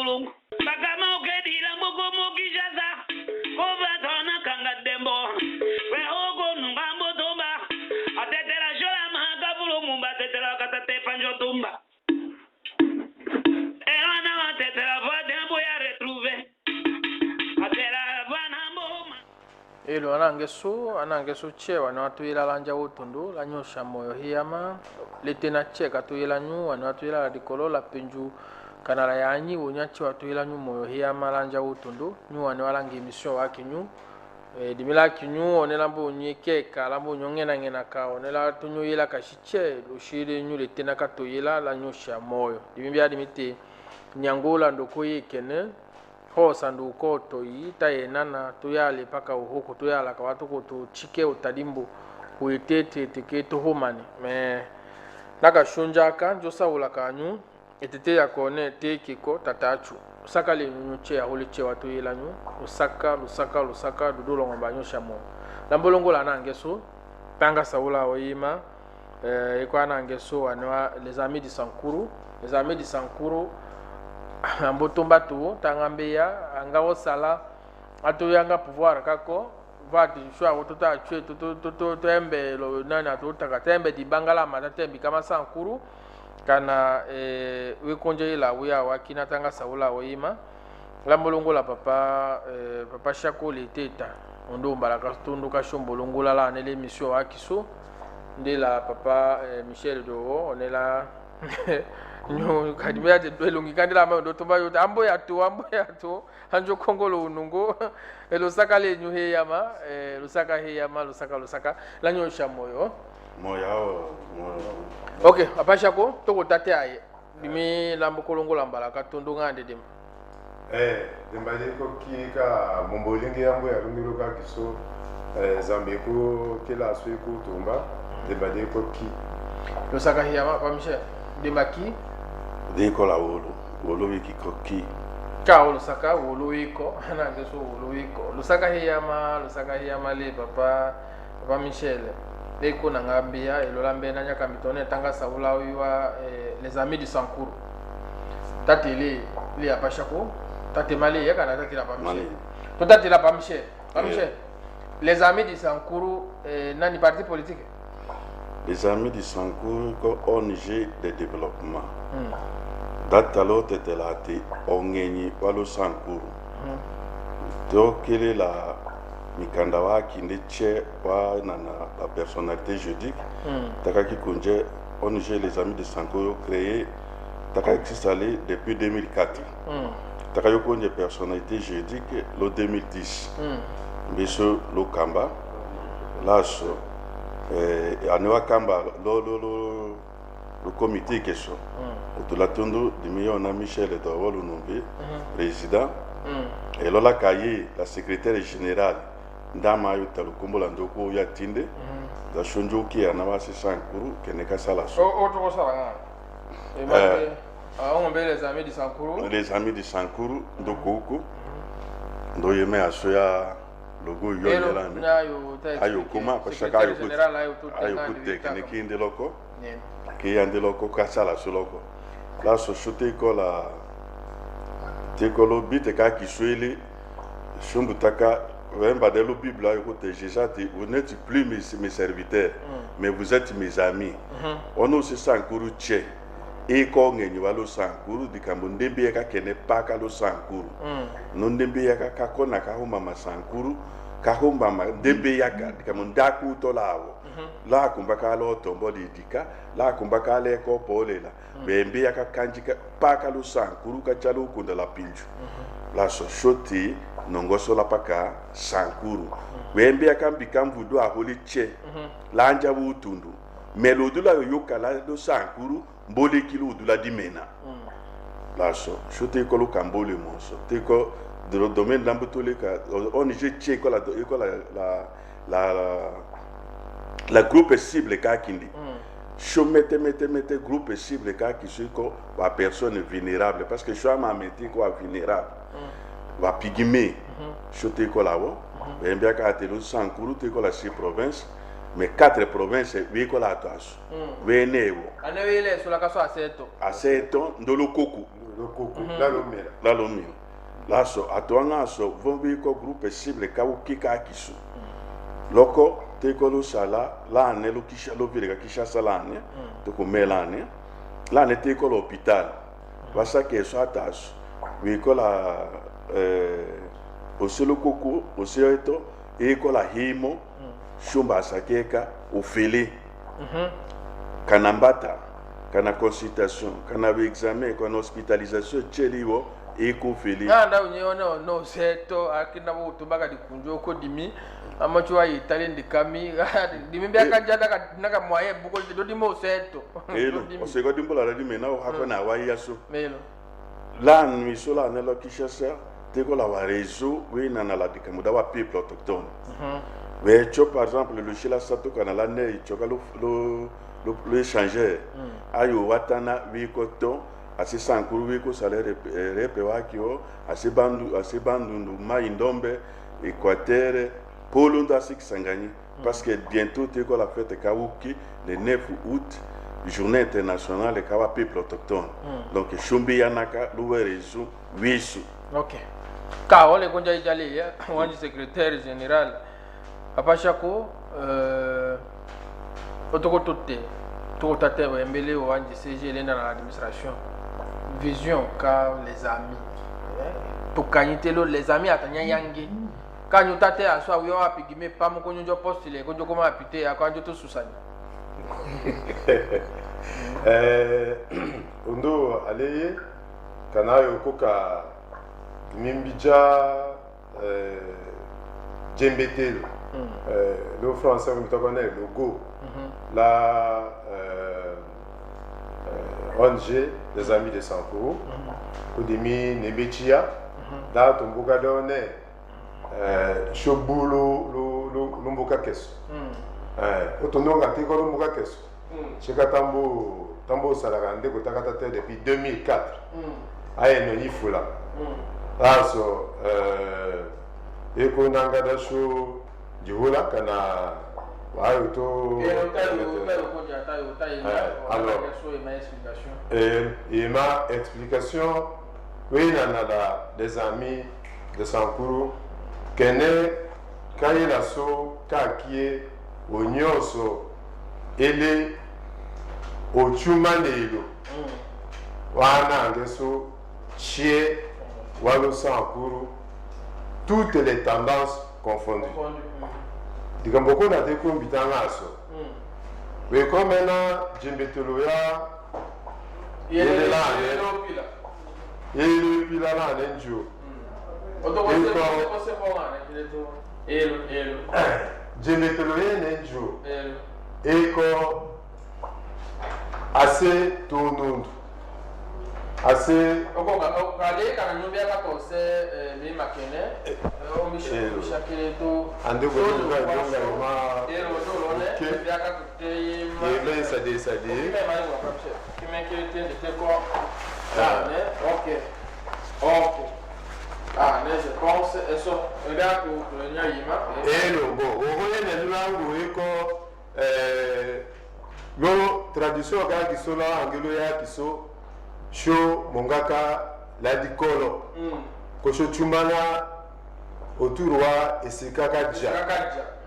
bulungu bakama okedila mboko mokijaza kovatona kanga dembo wehogo nungambo tumba atetela shola mahaka bulumumba atetela katate panjo tumba elana atetela vadembo ya retrouver atela vanambo ilo anangesu chewa na watu ila lanja utundu la nyosha moyo hiyama letena cheka tu ila nyu watu ila dikolo la penju kanala yanyi unyachi watu ila nyu moyo hiyama lanja utundu nyu walangi emission waki nyu dimila kinyu onela mbo nyekeka lambo nyongena ngena ka onela tunyu ila kashiche lushire nyu letena kato ila la nyosha moyo dimimbia dimite nyangula ndoko yekene ho sandu ko to ita yenana to yale paka uhuko to yala ka watu ko to chike utadimbo kuitete tiketo homani me naka shunja kan josa ula kanyu etete yakone tekiko tatachu saka le nyuche ya holiche watu yela nyu lusaka dudulo ngomba nyosha mo lambolongo la nangeso panga saula oyima eko nangeso anwa les amis du Sankuru ambotomba tu tangambeya anga sala atoyanga pouvoir kako vati shwa utota chwe to embe lo nana to takatembe di bangala matatembi kama Sankuru kana we konje ila wiya wakina tanga saula oyima lambolongo la papa shako leteta ondo mbalaka tundu ka shombolongo la nele mission wakiso ndela papa Michel do onela nyo kadimia de belungi kandila ma ndo tomba yote ambo ya to anjo kongolo unungo lusaka le nyu he yama lusaka la nyosha moyo okay apasha ko to tate aye dimi lambo kolongo lambala katundu ngande dim dembaje ko kika mombolingi yambo ya lungiro ka kiso zambe ko kila sui ko tumba dembaje ko ki lusaka he yama pa Michel dembaki diko la wolo wiki koki ka lusaka wolo wiko anangeso wolo wiko lusaka hiyama le papa Michel deko na ngambia elolambe na nyaka mitone tanga saula wiwa les amis du Sankuru tateli li apashako tatemali yaka na tatila pa Michel to tatila pa Michel les amis du Sankuru nani parti politique les amis du Sankuru ko ONG de développement datalo tetelate ongenyi walo Sankuru to kele la mikanda wa kinde che wa nana la personnalité juridique takaki kunje ONG les amis de Sankuru créé taka existé depuis 2004 taka kunje personnalité juridique le 2010 biso lo kamba laso anewa kamba le comité question autolatondo de million Michel de Wolo Nombe président et lola kaye la secrétaire générale ndama yuta lukombola ndoko ya tinde da shonjo ki anawasi Sankuru keneka sala so to sala on be les amis du Sankuru ndoko ndo yeme asoya logo yonela ne ayo kuma pashaka ayo technique ndeloko ki yandeloko kasala soloko la société ko la tekolo bite ka kiswele shumbutaka wemba de la Bible ayo ko te Jésus vous n'êtes plus mes serviteurs mais vous êtes mes amis on aussi Sankuru che e ko ngenyi walo Sankuru dikambo ndembe yaka kene paka lo Sankuru no ndembe yaka kakona ka homa Sankuru ka homa ndembe yaka dikambo ndaku to lawo la kumbaka lo tombo didika la kumbaka le ko polela bembe yaka kanjika paka lo Sankuru ka chalo kunda la pinju la soshoti nongoso la paka Sankuru bembe yaka mbikamvu do aholi che la anja butundu melodula yoka la do Sankuru mbole kilo udula dimena laso shote ko lo kambole monso te ko de le domaine d'ambotole ka on je che ko la groupe cible ka kindi show mette groupe cible ka ki ko wa personne vulnérable parce que choix ma meti ko vulnérable wa pigime shote ko la wo bien ka te lo Sankuru te ko la si province mais 4 provinces biko la toaso venewo anewele sur la kaso aseto ndolo koku la lomira la so atoanga so vombi ko groupe cible ka ukika kisu loko te ko lo sala la ne lo kisha lo vire ka kisha sala ne to ko melane la ne te ko l'hôpital basa ke so ataso biko la oselo koku oseto e ko la himo shumba sakeka ufili kanambata kana consultation kana examen kana hospitalisation cheliwo eko fili nda unyeona no seto akina bo tumbaka dikunjo ko dimi amacho ayi talent kami dimi bya kajada naka moye buko do dimo seto elo osego dimbola la dimi na hako na wa yaso melo la nuit sola na lo kishasa teko la wa réseau we na la dikamuda wa people autochtone mais par exemple le chila sato kana la ne choka le échangeur ayo watana wi koto asi sankuru wi ko salaire repe wakio asi bandu mai ndombe Équateur polo ndo asi kisangani parce que bientôt te ko la fête kawuki le 9 août journée internationale kawa people autochtone donc shumbi yanaka luwe rezu wisu OK ka ole konja ijali ya wanji secrétaire général apashako otokotote tokotate wembele wanji CG lenda na administration vision ka les amis tokanyitelo les amis atanya yangi kanyo tate aswa wiyo apigime pamu konyo postile konyo koma apite akanjo to susani undo aleye kanayo koka mimbija djembetelo le français on connaît le go la ONG des amis de Sankuru Kodemi Nebechia là tomboka donne shobulo lo mboka keso otondonga te ko lo mboka keso tambo salaka ndeko takata te depuis 2004 ayeno yifula aso eko nangada sho jihula kana wayo to et ma explication oui nana des amis de Sankuru kene kayela so kakie onyoso ele ochumanelo wana ngeso chie walo Sankuru toutes les tendances confondues digamboko na te ko mbitanga so we ko mena jimbetelo ya yele pila la nenjo jimbetelo ye nenjo eko assez tonundu assez okale kana nyumbia ka tose mi makene o mi shakile to ande go ndonga ma ke bia ka kutei ma ye sa de me mari wa kapche ki me ke te ko OK ne je pense eso era ko nya yima bo o hoye ne luangu eko lo tradition ka kisola angelo ya kiso sho mongaka la dikolo kosho chumana autour wa esekaka dja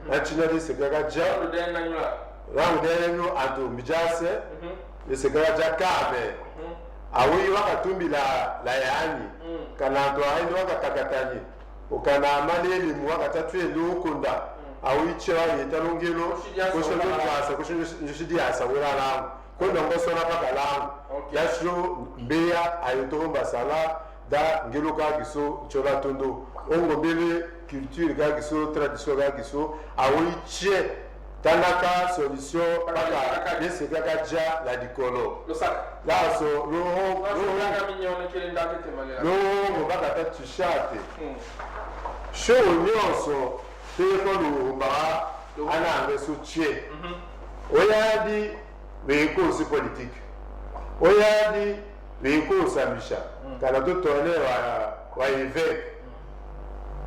na china de esekaka dja rangu denyo ado mijase esekaka dja kabe awi wakatumbi la yani kana ndo aindo wakatakatani okana maleli mu wakatatu elokonda awi chewa yetalongelo kosho ndo kwasa kosho njidi asa wala kono ngosona pakalangu yasho mbeya ayotomba sala da ngelo ka giso chola tondo ongo bele culture ka giso tradition ka giso awiche tanaka solution paka dese ka ja la dikolo la so lo baka ta tushate show nyonso te ko lu ba ana ngeso chie oyadi veikosi politique oyadi veikosi amisha kana to tone wa évêque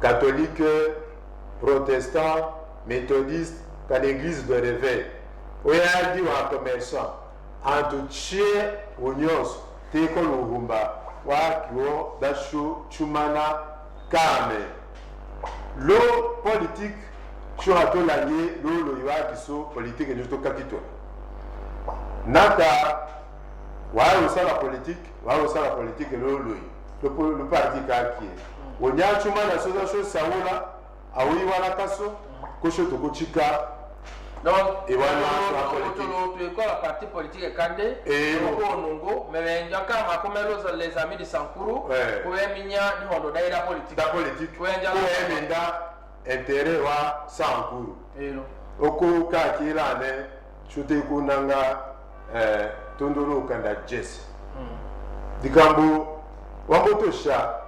catholique protestant méthodiste qu'à l'église de réveil. On a dit aux commerçants, en tout chien, aux nyos, teko l'oumba, wakio, dasho, chumana, kame. L'eau politique, sur un ton l'année, l'eau, le yoa qui sont politique et nous sommes capitaux. Nata, waouh, la politique et l'eau, le parti qui est. On y a chumana, la chose, ça ou là, a oui, voilà, kasso, kocho toko chika. Donc, et voilà, la partie politique est candé, et mais il y a les amis de Sankuru, pour la politique. La politique, pour intérêt wa Sankuru. Oko kaki la ne, chute kunanga tondoro kanda Jesse. Dikambo, wamoto sha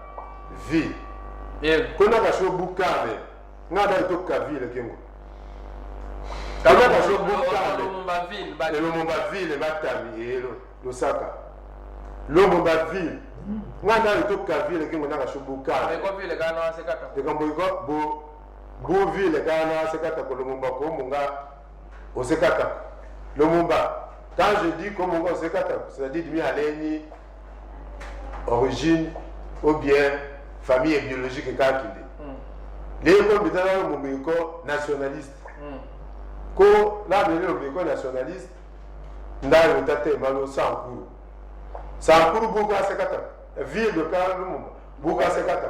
vi. Kuna kasho bukame, ngada itoka vi le kengo. Lumumba ville batami elo Lusaka Lumumba ville ngana litoka ville kingo nanga shubuka ko ville kana sekata de kambo ko bo ville kana sekata ko Lumumba ko munga osekata Lumumba quand je dis ko munga osekata c'est-à-dire demi aleni origine ou bien famille biologique kakinde les ko bitana Lumumba ko nationaliste ko la le nationaliste ndalo tate malo Sankuru buka sekata ville de Kalumumba buka sekata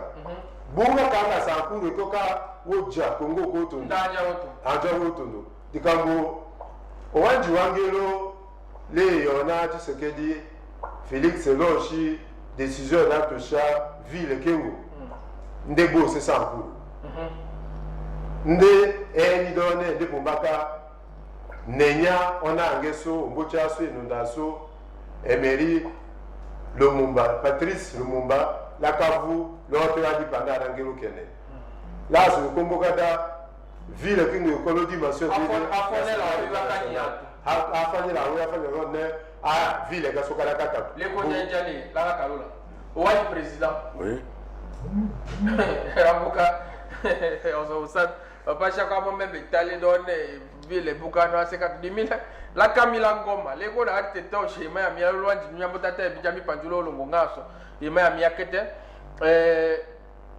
buka kanga Sankuru to ka woja Kongo ko to anja wotondo dikambo owanji wangelo le yona Tshisekedi Félix Lochi décision d'Atosha ville Kengo ndebo c'est Sankuru nde eni donne de bombaka nenya ona angeso mbocha so inondaso Emery Lumumba Patrice Lumumba lakavu l'autre a dit pendant angelo kene là je komboka da ville kingo ekolo dimension de afanye a ville ka soka la kata le konjali la kalula o président oui rabuka on se papa chaque fois même étalé donne ville bukano aseka dimila la kamila ngoma le ko na tete o shema ya miya lwanji nyambo tata bijami panjulo longo ngaso yema ya miya kete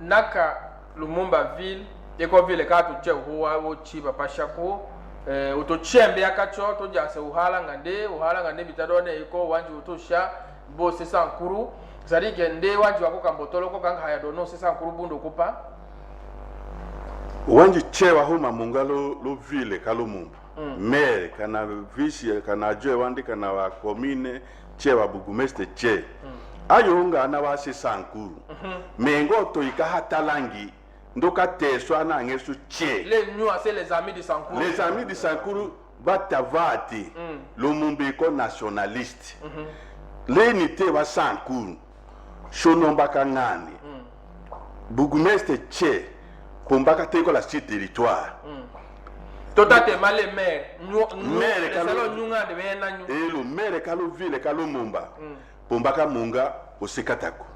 naka Lumumba ville eko ville ka to che ho chi papa shako uto chembe akacho to jase uhala ngande bitadone iko wanji utosha bo se Sankuru zari gende wanji wako kambotolo ko kanga haya dono se Sankuru bundo kupa wanji chewa homa mungalo lo ville kalumumba maire kana vice kana joe wandi kana wa commune chewa bugumeste che ayonga na wa se Sankuru mengo to ikahatalangi ndoka teswa na ngesu che les amis de Sankuru batavati Lumumba ko nationaliste l'unité wa Sankuru shonomba kangani bugumeste che pombaka teko la site territoire totate male maire kalo nyunga de bena nyu elo maire kalo ville kalo Lumumba pombaka munga osekatako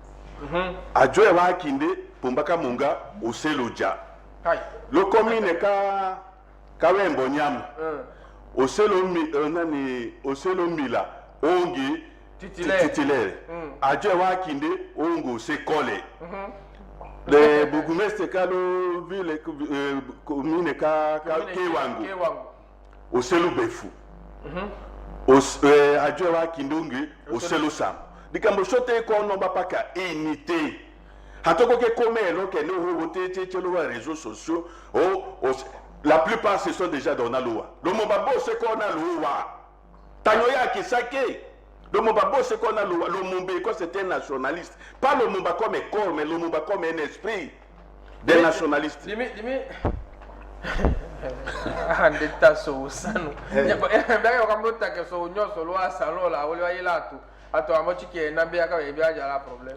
ajoye wa kinde pombaka munga oseloja lo commune ka wembo nyam oselo mila ongi titulaire ajoye wa kinde ongo sekole le bourgmestre kalo ville commune ka Kewango oselo befu ajoye wa kindungi oselo sam dikambo shote ko no bapaka unité hatoko ke komelo ke no voter tchelo wa réseaux sociaux la plupart ce sont déjà dans la loi Lumumba bosse ko na loi tanyo ya kisake Lumumba bosse ko na loi Lumumba ko c'était nationaliste pas Lumumba comme corps mais Lumumba comme un esprit des nationalistes dimi ande taso sanu ndako kamota ke so nyoso lo asalo la ole wa yelatu ato amochi ke na be aka be aja la problème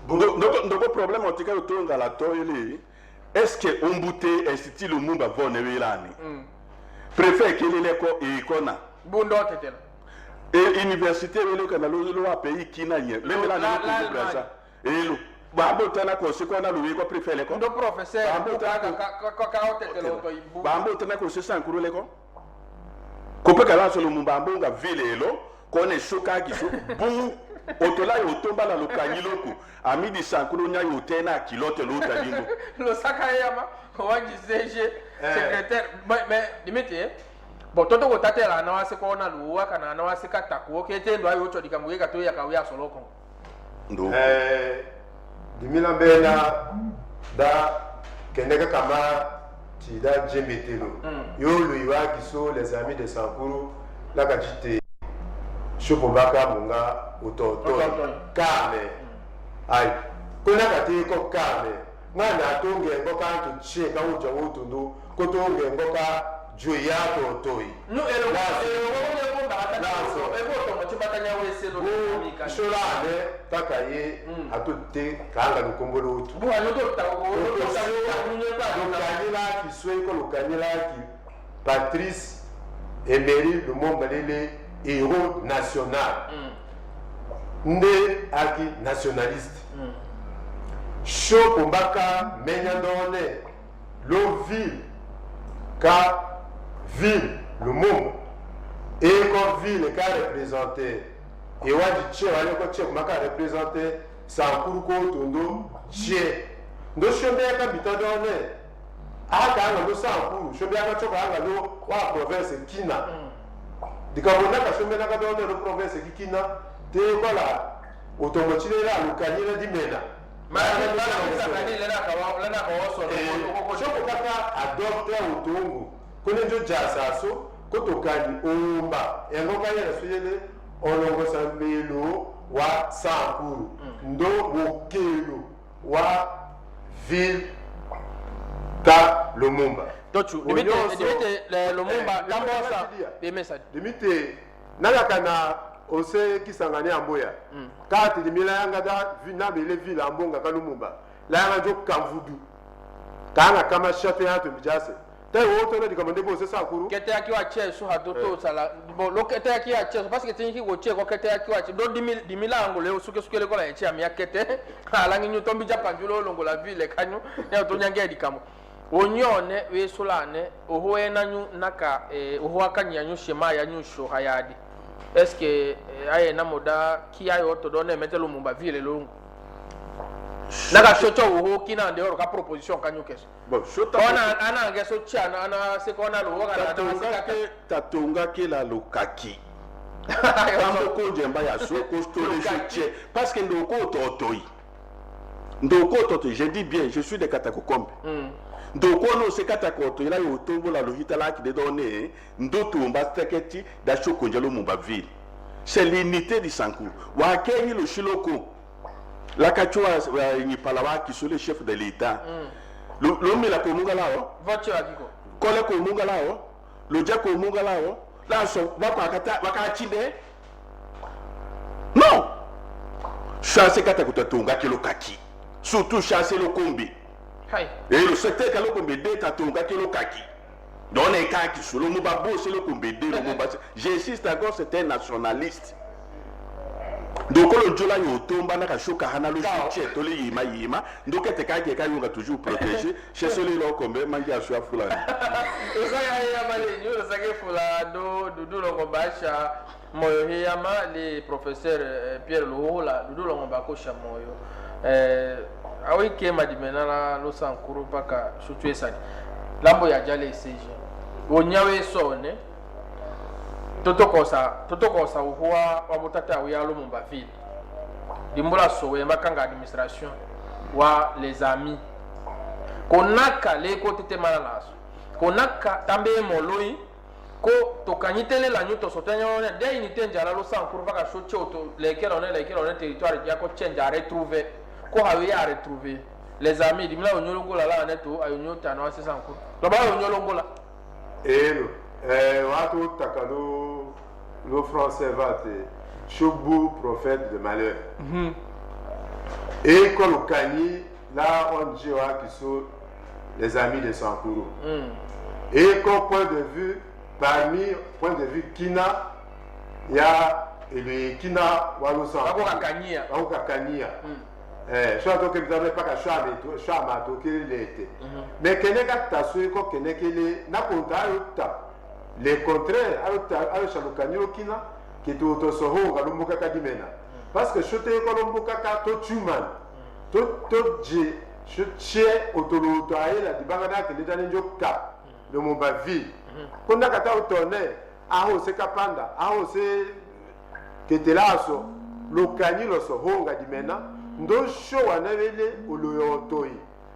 donc problème otika otonga la toile est-ce que ombute institut Lumumba vone welani préfet kelele ko ikona bundo tetela et université wele kana lo pays kinanye lemela na ko brasa elo bambo tana ko se ko na luwi ko préféré ko ndo professeur bambo ka hotete lo to ibu bambo tana ko se sankuru le ko ko pe kala so lo mumba nga vile lo ko ne shoka giso bu otola yo tomba na lokanyi loko ami di sankuru nya yo tena kilote lo talimbo lo saka yama wanji seje secrétaire mais limite bon toto ko tatela na wase ko na luwa kana na wase kata ko kete ndo ayo to dikamugeka to yakawya soloko ndo dimila bena da keneka kama tida jemetelo yo lo iwa kiso les amis de Sankuru la kajite shopobaka munga utoto kame ai kuna kati ko kame ngana tonge ngoka to cheka uja utundu ko tonge ngoka joya to toyi no elo ko ba ta so e ko to mo chibata nya wese lo mika shola ne takaye atote kanga lukombolo utu bu alo to ta ko to sa yo nyo ba lokanyila ki sway ko lokanyila ki Patrice Emery Lumumba lele héros national nde aki nationaliste show pombaka menyandone lo ville ka ville Lumumba et comme ville ka représenté et wadi tche wale ko tche maka représenté Sankuru ko tondo tche ndo shombe ka bitadone aka ndo Sankuru shombe ka choka anga lo wa province Kina dikabona ka shombe na ka done lo province Kina te kola otomochile la lukanyela dimena mara sakani lena ka waso ko shoko kaka adopter utongo kone njo jasaso kotokani omba yangoka yela suyele olongo sambelo wa Sankuru ndo wokelo wa ville ta Lumumba tochu limite Lumumba lambosa be message limite nalakana ose kisangani amboya kati limila yanga da na bele ville ambonga ka Lumumba la yanga jo kamvudu kana kama château ya to bijase woto na dikamande bo se Sankuru kete akiwa che so hadoto sala bo lo kete akiwa che parce que tinki go che ko kete akiwa che do dimila ango le suke le ko la che amia kete ala ngi nyutombi japanjulo longo la ville kanyu ya to nyange dikamo onyone we solane oho enanyu naka oho akanya nyu shema ya nyu sho hayadi est-ce que aye na moda ki ayo to donne metelo Lumumba ville longo naka shoto oho kina ndero ka proposition kanyu keso bon shota ona ana ngeso chana ana sekona lo waka na tatonga ke la lokaki Kambo ko jemba ya so ko stole che parce que ndoko totoi je dis bien je suis de Katakokombe ndoko no se Katakoto ila yo tombo la lohita la ki de donner ndoto mba steketi da chokonja Lumumba ville c'est l'unité du Sankuru wa kenyi lo shiloko la kachwa ni palawa qui sont les chefs de l'état l'homme la komunga lao voiture akiko kole komunga lao lo ja komunga lao la so waka chinde non chasser kata kutunga kilo kaki surtout chasser le kombi hai et le secteur kalo kombi de tatunga kilo kaki donc les kaki sur le mubabo c'est le kombi de le mubabo j'insiste encore c'est un nationaliste donc le jola yo tomba na ka shoka hana lo che to le yima donc te ka ke ka yo toujours protéger chez celui là comme mangi a sua fulani eza ya mali yo sake fula do lo ngobasha moyo hiyama le professeur Pierre Luhula do lo ngobakosha moyo awi ke madimena lo Sankuru paka shutu esani lambo ya jale seje onyawe sone totokosa uhuwa wa mutata wa Lumumba ville dimbula sowe makanga administration wa les amis konaka le ko tete malalaso konaka tambe moloi ko tokanyitele la nyuto sotanya ona de unité njala lo Sankuru baka shoche auto lekelo ne territoire ya ko chenja retrouver ko hawe ya retrouver les amis dimla onyolongola la neto ayonyota na wase Sankuru to ba onyolongola watu takano le français vate Choubou prophète de malheur et Kolokani là on dit qui sont les amis de Sankuru et comme point de vue parmi point de vue Kina il y a le Kina Walo Sankuru Kakania soit to ke bizarre pas ka choix ma to ke lete mais kene ka tasu ko kene kele na konta yota le contraire ayo shalukanyo kina ki to soho ga lumbuka ka dimena parce que chote ko lumbuka ka to chuman to je che otolo to ayela dibanga ke le dane njoka le mumba ville kunda kata utone aho se kapanda aho se ketelaso lokanyilo soho ga dimena ndo sho wanavele oloyotoi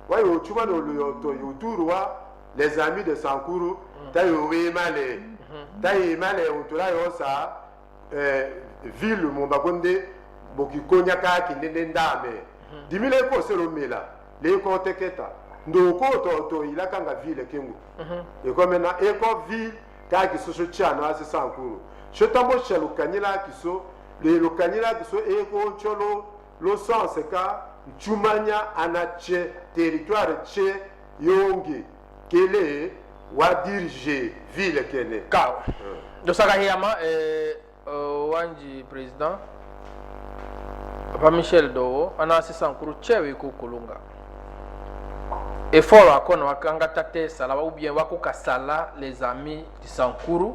wayo ochuma no oloyotoi uturwa les amis de Sankuru tayo wemale tayo male utura yosa ville mombakonde bokikonya ka kinende ndame dimile ko selomela le ko teketa ndo ko to ilaka nga ville kengu e ko mena e ko ville ka kiso chano ase Sankuru shotambo chelo kanyila kiso le lokanyila kiso e ko cholo le sens ka chumanya anache territoire che yongi kele wa dirige ville kene ka do saka hiyama wanji président Papa Michel Dowo ana Sankuru chewe ko kolunga effort akona wakanga tate sala ou bien wakoka sala les amis de Sankuru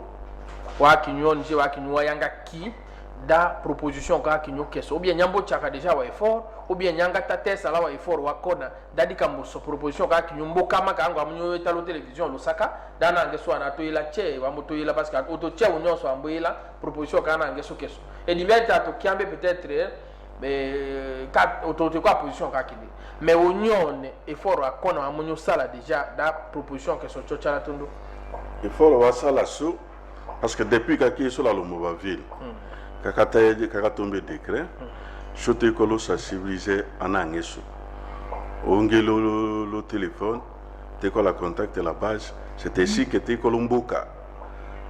wa kinyonje wa kinywa yanga ki da proposition ka kinyo keso ou bien nyambo chaka déjà wa effort ou bien nyanga tate sala wa effort wa kona dadi kambo so proposition ka kinyo mboka maka ngo amunyo etalo télévision lusaka dana ngeso anato ila che wa moto ila parce que auto che unyo so amboila proposition kana ngeso keso et dimeta to kiambe peut-être mais autorité quoi position ka kidi mais union effort wa kona amunyo sala déjà da proposition keso chocha tondo effort wa sala so parce que depuis kaki sur la Lumumba ville kaka tombe décret chote kolo sensibiliser anangeso ongelo le téléphone te ko la contact la base c'est ici que te kolomboka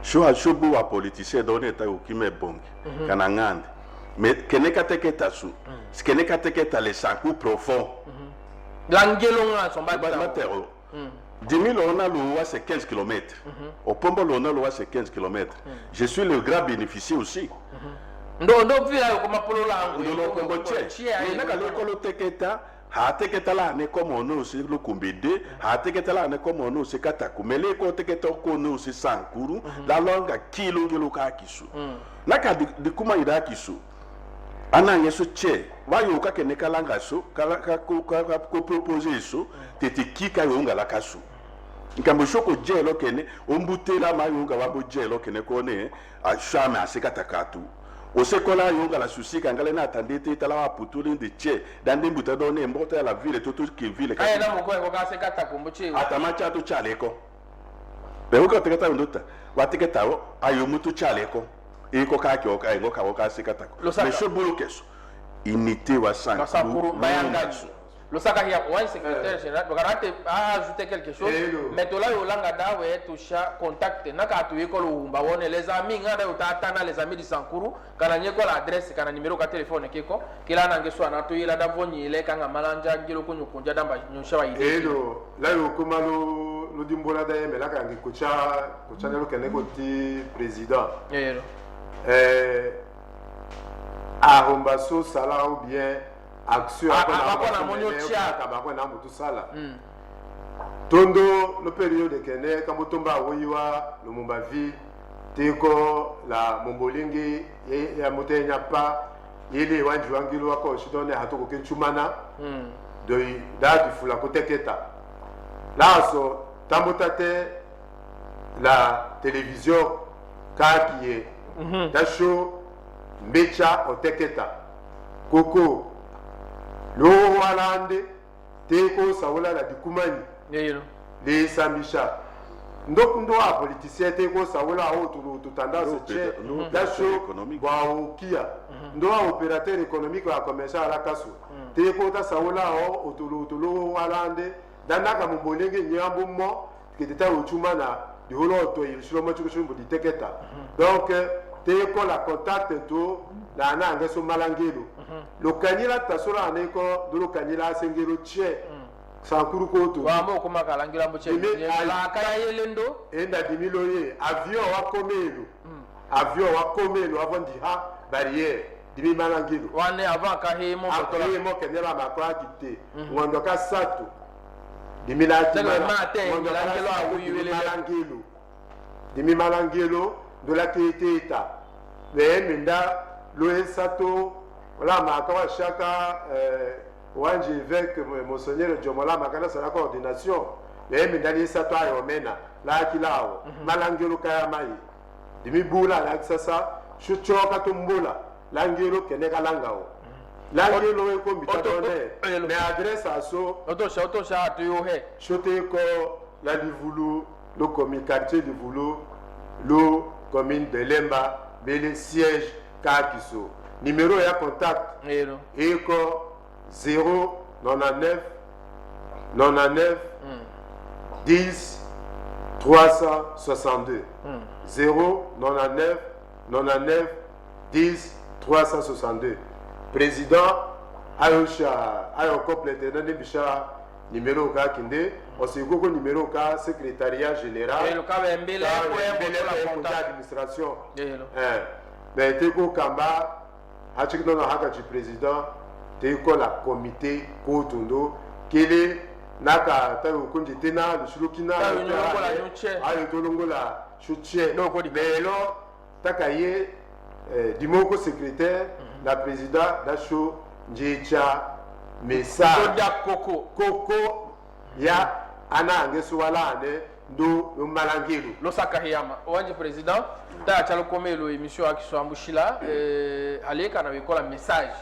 cho a chobu wa politicien donné ta okime bongi kana ngande mais kene kateketa su kene kateketa les sanku profond l'angelo nga son batero 10 000 on a l'eau c'est 15 km au pombo on a l'eau c'est 15 km je suis le grand bénéficiaire aussi ndo vila ko mapolola ndo ko che na ka lokolo teketa ha teketa la ne comme on aussi le kumbede ha teketa la ne comme on aussi kataku mele ko teketa ko no aussi Sankuru la longa kilo ngelo ka kisu na ka de kuma ida kisu ana yeso che wa yo ka kene kalanga so kala ko proposer so tete kika yo ngala kasu nkambo shoko jelo kene ombutela ma yo nga wabo jelo kene ko ne a shama asikatakatu osekola yonga la souci kangale na attendete tala wa putuli de che dande mbuta donne mbota la ville toto ki ville ka na moko ko ka se kata ko mbuche atamacha to chaleko be ko teketa ndota wateketa o ayo mutu chaleko e ko ka ki o ka ngo ka se kata ko mais shobulu keso unité wa Sankuru bayanga le saka ya ouais secrétaire général donc arrête à ajouter quelque chose mais to la yo langa dawe toucha contact na ka tu yeko lumba wone les amis ngada utatana les amis de Sankuru kana nyeko la adresse kana numéro ka téléphone kiko kila na ngeso na to yila davonyi ile kanga malanja ngilo kunyu kunja damba nyosha wa ide elo la yo kuma lo dimbola da yeme la kangi kocha lo keneko ti président a so sala ou bien action tondo le période kene kamotomba woyiwa Lumumba ville teko la mombolingi ya motenya pa ile wanji wangilo wako shidone hatoko kenchumana do datu fula koteketa laso tambotate la télévision kakiye dasho mecha oteketa koko lo walande teko sawula la dikumani le samisha ndo a politicien teko sawula o to tendance che dasho wa okia ndo a opérateur économique wa commerçant à la kasu teko ta sawula o to walande danaka mbolenge nyambo mo ke teta ochuma na di holo to yishilo mo chukushimbo di teketa donc teko la contact to na na ngeso malangelo lo kanila tasora aneko do lo kanila sengelo che Sankuru ko to wa mo kuma kalangela mo che la kaya yelendo enda dimiloye avion wa komelo avant di ha barrière dimi malangelo wane avant ka he mo botola après mo kenela makwa kite ngondo ka sato dimi la malangelo dimi malangelo de la teta mais minda lo sato wala makwa chaka wanje avec monseigneur Jomola makana sa coordination mais minda li sato ayo mena la kilao malangelo kaya mai dimi bula la sasa chuchoka tumbula langelo keneka langao langelo e ko mitadone mais adresse à so auto cha to yo he chote ko la livulu le commune quartier de Voulou le commune de Lemba bele siège Kakiso numéro ya contact et ko 099 99 10 362 099 99 10 362 président Ayosha ayo complété dans des bicha numéro ka kinde aussi gogo numéro ka secrétariat général et le ka mbele pour la administration mais te ko kamba achik dans haka du président te ko la comité ko tundo kele naka ta ko nditena le shurukina ayo to longola chuche mais lo takaye dimoko secrétaire la président d'Acho Njecha message koko ya ana ngeso wala ne ndo malangelo lo sakahiyama wanje président ta chalo komelo émission akiso ambushila aleka na bikola message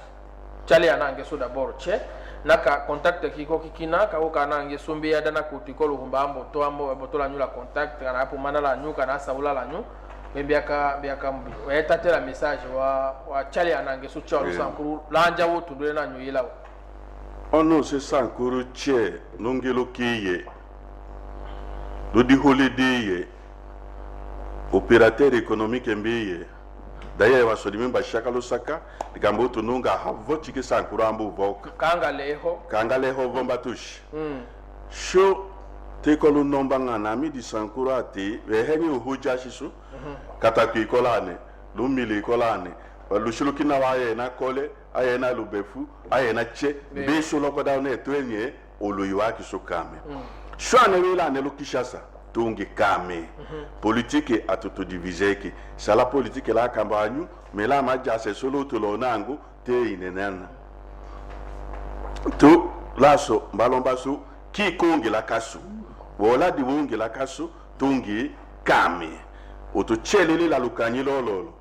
chale ana ngeso d'abord che naka contact kiko kikina ka kana ngeso mbe adana kutikolo humbambo to ambo botola nyula contact kana hapo manala nyuka na saula la nyu biaka mbi wayetatela message wa chale anange so chalo sankuru lanja wotu ndo na nyuyila ono se sankuru che nongelo kiye do di holiday ye opérateur économique mbiye d'ailleurs wa sodimi ba shakalo saka dikambo to nonga havoti ke sankuru ambo voka kanga leho vomba tushi sho tekolo nomba ngana mi di sankuru ati wehenye uhuja shisu kata kikolane lumili kolane lushulu kina waye na kole aye na lubefu aye na che be solo ko daune twenye oloyiwa kisokame shwane wela ne lukishasa tungi kame politique atoto diviseki sala politique la kambanyu mela maja se solo to lonangu te inenana to laso balombasu ki kongi la kasu wola di wongi la kasu tungi kame oto chelele la lukanyi lololo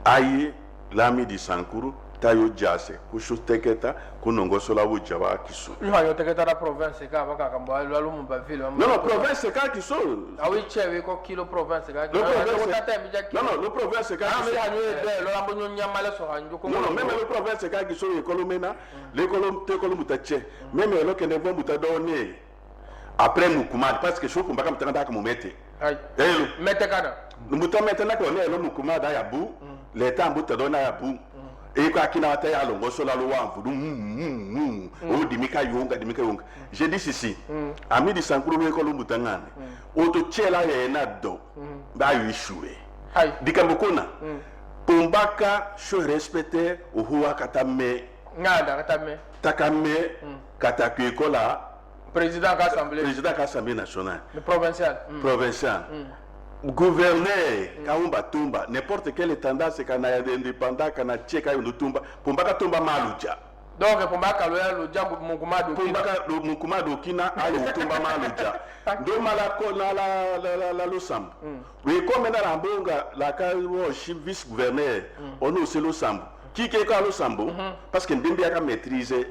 ayi lami di sankuru tayo jase kusho teketa kunongoso la wujaba kiso yo teketa la province ka baka kambo alu mumba ville non province ka kiso awi chewe ko kilo province ka non le province ka kiso lo lambo nyamale so hanjo ko non même le province ka kiso e kolomena le kolom te kolom mutache même lo kene vombu ta donner après Mukumad parce que je peux pas me ka mumete ay mete kana muta mete na ko le Mukumad ya bu le tambu ta dona ya bu e ko akina ta ya longo so la lo wa mvudu o dimika yonga je dis ici ami di sankuru me ko lo mutangane o to chela ye na do ba yu ishuwe dikambokona pombaka sho respecter o huwa katame ngada takame katakwe kola président de l'Assemblée nationale le provincial gouverneur kaumba tumba n'importe quelle tendance kana ya indépendant kana cheka yo tumba pombaka tumba maluja donc pombaka lo jambo mukumado kina ayo tumba maluja ndo malako la losambo we comme na rambonga la ka vice gouverneur ono c'est losambo qui ka losambo parce que ndimbi aka maîtriser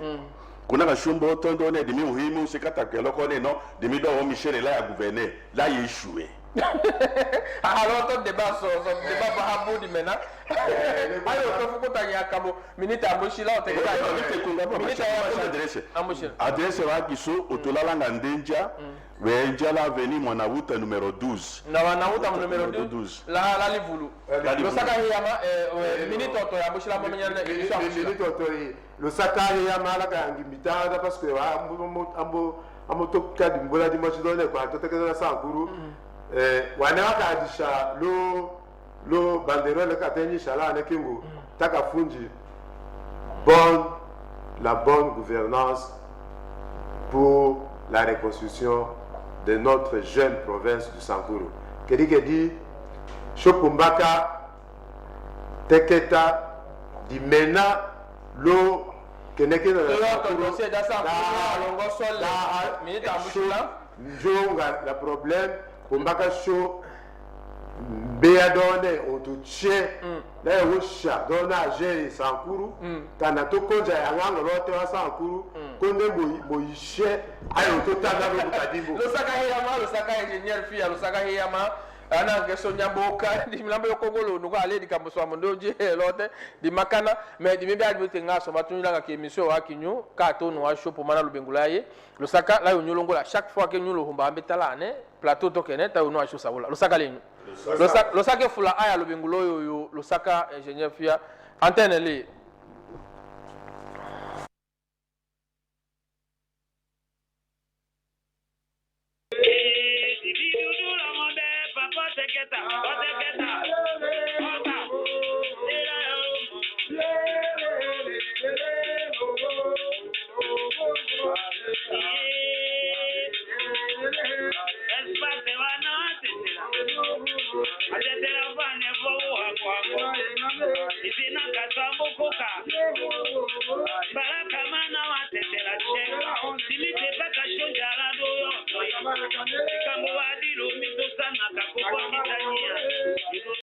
kuna ka shumbo tondo ne demi uhimu sekata kelo ko ne no demi do Michel la ya gouverneur la yéchoué alors ton débat débat ba habu di mena ayo to fuko ta ya kabo minita amboshila o te adresse wa kiso otolala ndenja wenja la avenue Mwanawuta numéro 12 na Mwanawuta numéro 12 la livulu lo saka yama minita to ya amboshila mo nyane minita to lo saka yama la ka ngimita parce que ambo to kadi mbola di mo chidone kwa to tekela sankuru wana wakadisha lo banderole katenyi shala ne kingu takafunji la bonne gouvernance pour la reconstruction de notre jeune province du Sankuru. Kedi Chokumbaka teketa di mena lo keneke na la problème kumbaka show beadone otuche na yosha dona je Sankuru kana to konja yanganga lote wa Sankuru konde boyishe ayo to tanda lo kadibo lo saka hiyama lo saka engineer fia lo saka hiyama ana ngeso nyamboka di milambo yokongolo nuko ale di kamoswa mondoje lote di makana me di mbe admite ngaso matunila ka emission wa kinyu ka to no wa shopo mana lubengulaye lo saka la yonyolongola chaque fois que nyulo humba ambetala ne plateau to kene ta no wa shosa wala lo saka lenyu lo saka fula aya lubengulo yo lo saka ingénieur fia antenne li Oteketa,